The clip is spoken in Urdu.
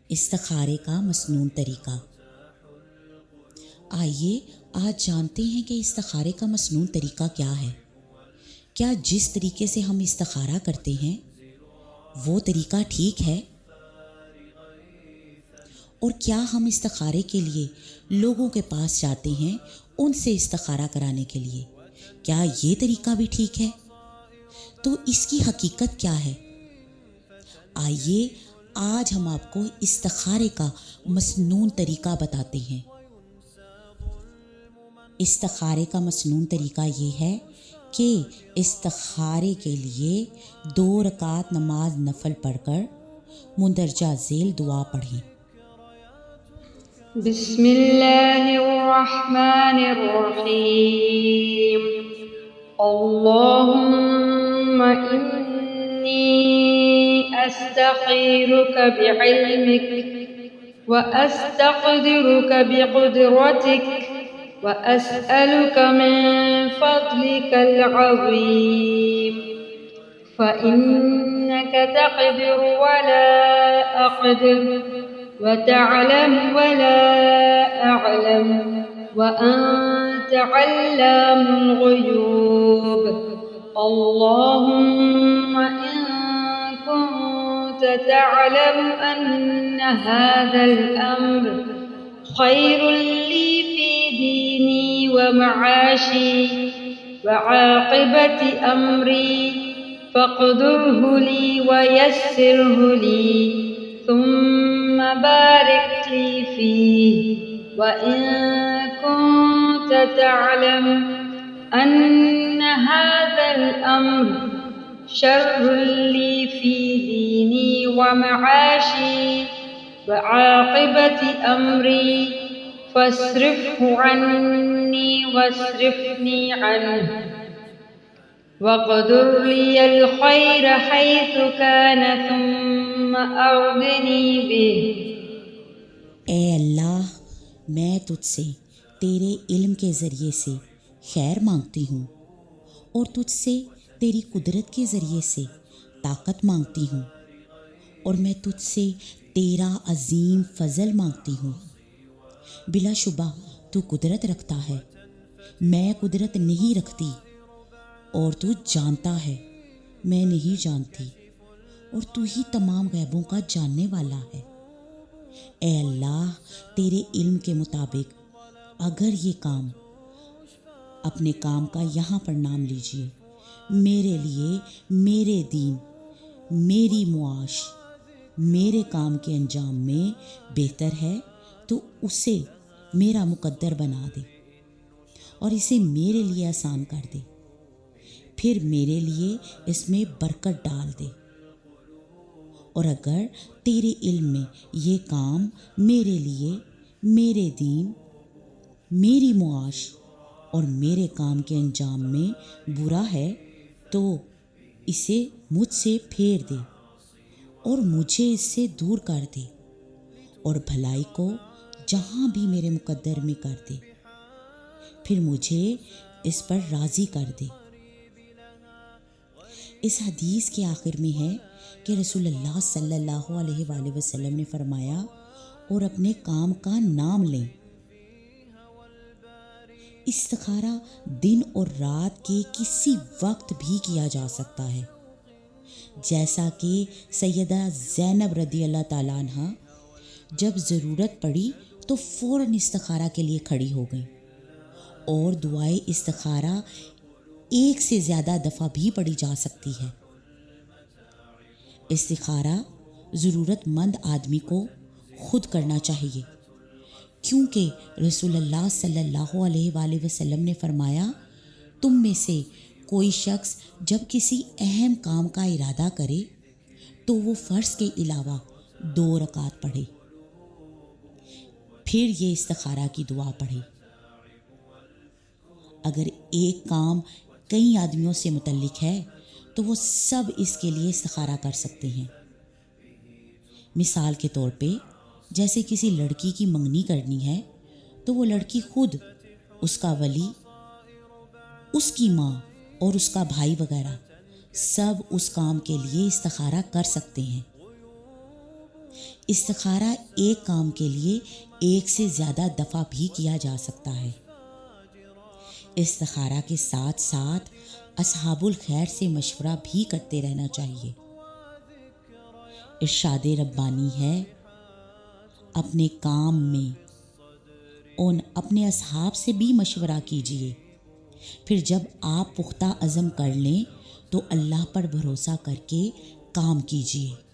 استخارے کا مسنون طریقہ۔ آئیے آج جانتے ہیں کہ استخارے کا مسنون طریقہ کیا ہے۔ کیا جس طریقے سے ہم استخارہ کرتے ہیں وہ طریقہ ٹھیک ہے؟ اور کیا ہم استخارے کے لیے لوگوں کے پاس جاتے ہیں ان سے استخارہ کرانے کے لیے، کیا یہ طریقہ بھی ٹھیک ہے؟ تو اس کی حقیقت کیا ہے؟ آئیے آج ہم آپ کو استخارے کا مسنون طریقہ بتاتے ہیں۔ استخارے کا مسنون طریقہ یہ ہے کہ استخارے کے لیے 2 رکعت نماز نفل پڑھ کر مندرجہ ذیل دعا پڑھیں۔ بسم اللہ الرحمن الرحیم، اللہم انی استخیرک بعلمک واستقدرک بقدرتک وأسألك من فضلك العظيم فإنك تقدر ولا أقدر وتعلم ولا أعلم وأنت علام الغيوب اللهم إن كنت تعلم أن هذا الأمر خير لي ديني ومعاشي وعاقبة أمري فاقدره لي ويسره لي ثم بارك لي فيه وإن كنت تعلم أن هذا الأمر شر لي في ديني ومعاشي وعاقبة أمري فاصرفه عني واصرفني عنه واقدر لي الخير حيث كان ثم أرضني به۔ اے اللہ، میں تجھ سے تیرے علم کے ذریعے سے خیر مانگتی ہوں اور تجھ سے تیری قدرت کے ذریعے سے طاقت مانگتی ہوں، اور میں تجھ سے تیرا عظیم فضل مانگتی ہوں۔ بلا شبہ تو قدرت رکھتا ہے، میں قدرت نہیں رکھتی، اور تو جانتا ہے میں نہیں جانتی، اور تو ہی تمام غیبوں کا جاننے والا ہے۔ اے اللہ، تیرے علم کے مطابق اگر یہ کام اپنے کام کا یہاں پر نام لیجیے میرے لیے، میرے دین، میری معاش، میرے کام کے انجام میں بہتر ہے تو اسے میرا مقدر بنا دے اور اسے میرے لیے آسان کر دے، پھر میرے لیے اس میں برکت ڈال دے۔ اور اگر تیرے علم میں یہ کام میرے لیے، میرے دین، میری معاش اور میرے کام کے انجام میں برا ہے تو اسے مجھ سے پھیر دے اور مجھے اس سے دور کر دے، اور بھلائی کو جہاں بھی میرے مقدر میں کر دے، پھر مجھے اس پر راضی کر دے۔ اس حدیث کے آخر میں ہے کہ رسول اللہ صلی اللہ علیہ وآلہ وسلم نے فرمایا، اور اپنے کام کا نام لیں۔ استخارہ دن اور رات کے کسی وقت بھی کیا جا سکتا ہے، جیسا کہ سیدہ زینب رضی اللہ تعالیٰ عنہ جب ضرورت پڑی تو فوراً استخارہ کے لیے کھڑی ہو گئیں، اور دعائے استخارہ 1 سے زیادہ دفعہ بھی پڑھی جا سکتی ہے۔ استخارہ ضرورت مند آدمی کو خود کرنا چاہیے، کیونکہ رسول اللہ صلی اللہ علیہ وآلہ وسلم نے فرمایا، تم میں سے کوئی شخص جب کسی اہم کام کا ارادہ کرے تو وہ فرض کے علاوہ 2 رکعت پڑھے، پھر یہ استخارہ کی دعا پڑھے۔ اگر ایک کام کئی آدمیوں سے متعلق ہے تو وہ سب اس کے لیے استخارہ کر سکتے ہیں۔ مثال کے طور پہ جیسے کسی لڑکی کی منگنی کرنی ہے تو وہ لڑکی خود، اس کا ولی، اس کی ماں اور اس کا بھائی وغیرہ سب اس کام کے لیے استخارہ کر سکتے ہیں۔ استخارہ ایک کام کے لیے ایک سے زیادہ دفعہ بھی کیا جا سکتا ہے۔ استخارہ کے ساتھ ساتھ اصحاب الخیر سے مشورہ بھی کرتے رہنا چاہیے۔ ارشاد ربانی ہے، اپنے کام میں اپنے اصحاب سے بھی مشورہ کیجیے، پھر جب آپ پختہ عزم کر لیں تو اللہ پر بھروسہ کر کے کام کیجیے۔